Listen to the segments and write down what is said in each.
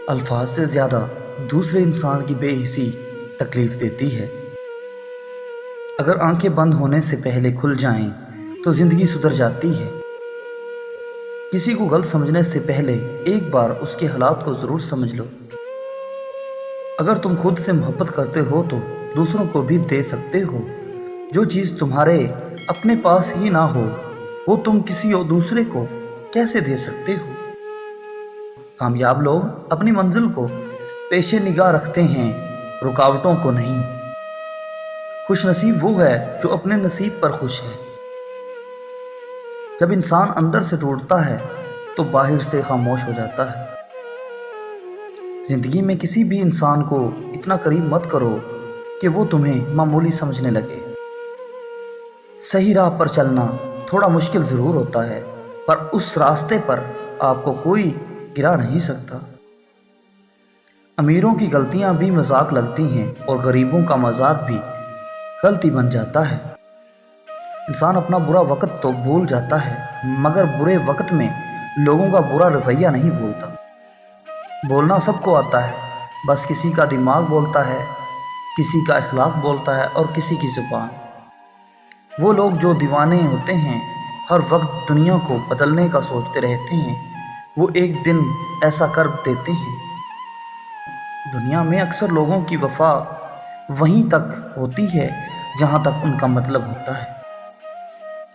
الفاظ سے زیادہ دوسرے انسان کی بے حسی تکلیف دیتی ہے۔ اگر آنکھیں بند ہونے سے پہلے کھل جائیں تو زندگی سدھر جاتی ہے۔ کسی کو غلط سمجھنے سے پہلے ایک بار اس کے حالات کو ضرور سمجھ لو۔ اگر تم خود سے محبت کرتے ہو تو دوسروں کو بھی دے سکتے ہو۔ جو چیز تمہارے اپنے پاس ہی نہ ہو وہ تم کسی اور دوسرے کو کیسے دے سکتے ہو؟ کامیاب لوگ اپنی منزل کو پیش نگاہ رکھتے ہیں، رکاوٹوں کو نہیں۔ خوش نصیب وہ ہے جو اپنے نصیب پر خوش ہے۔ جب انسان اندر سے ٹوٹتا ہے تو باہر سے خاموش ہو جاتا ہے۔ زندگی میں کسی بھی انسان کو اتنا قریب مت کرو کہ وہ تمہیں معمولی سمجھنے لگے۔ صحیح راہ پر چلنا تھوڑا مشکل ضرور ہوتا ہے، پر اس راستے پر آپ کو کوئی گرا نہیں سکتا۔ امیروں کی غلطیاں بھی مذاق لگتی ہیں اور غریبوں کا مذاق بھی غلطی بن جاتا ہے۔ انسان اپنا برا وقت تو بھول جاتا ہے مگر برے وقت میں لوگوں کا برا رویہ نہیں بھولتا۔ بولنا سب کو آتا ہے، بس کسی کا دماغ بولتا ہے، کسی کا اخلاق بولتا ہے اور کسی کی زبان۔ وہ لوگ جو دیوانے ہوتے ہیں، ہر وقت دنیا کو بدلنے کا سوچتے رہتے ہیں، وہ ایک دن ایسا کر دیتے ہیں۔ دنیا میں اکثر لوگوں کی وفا وہیں تک ہوتی ہے جہاں تک ان کا مطلب ہوتا ہے۔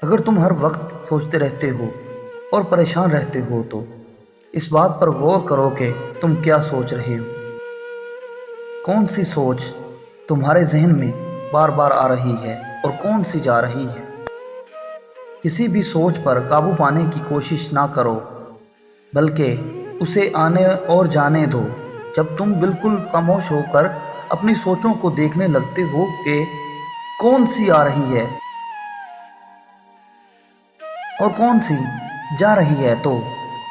اگر تم ہر وقت سوچتے رہتے ہو اور پریشان رہتے ہو تو اس بات پر غور کرو کہ تم کیا سوچ رہے ہو۔ کون سی سوچ تمہارے ذہن میں بار بار آ رہی ہے اور کون سی جا رہی ہے۔ کسی بھی سوچ پر قابو پانے کی کوشش نہ کرو بلکہ اسے آنے اور جانے دو۔ جب تم بالکل خاموش ہو کر اپنی سوچوں کو دیکھنے لگتے ہو کہ کون سی آ رہی ہے اور کون سی جا رہی ہے تو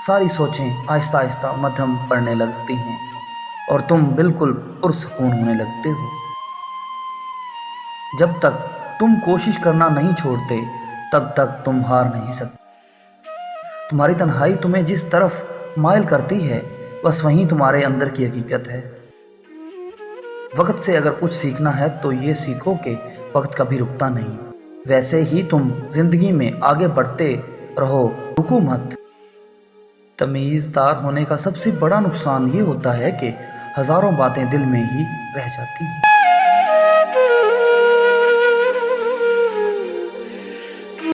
ساری سوچیں آہستہ آہستہ مدھم پڑنے لگتی ہیں اور تم بالکل پرسکون ہونے لگتے ہو۔ جب تک تم کوشش کرنا نہیں چھوڑتے تب تک تم ہار نہیں سکتے۔ تمہاری تنہائی تمہیں جس طرف مائل کرتی ہے بس وہیں تمہارے اندر کی حقیقت ہے۔ وقت سے اگر کچھ سیکھنا ہے تو یہ سیکھو کہ وقت کبھی رکتا نہیں۔ ویسے ہی تم زندگی میں آگے بڑھتے رہو، رکو مت۔ تمیزدار ہونے کا سب سے بڑا نقصان یہ ہوتا ہے کہ ہزاروں باتیں دل میں ہی رہ جاتی ہیں۔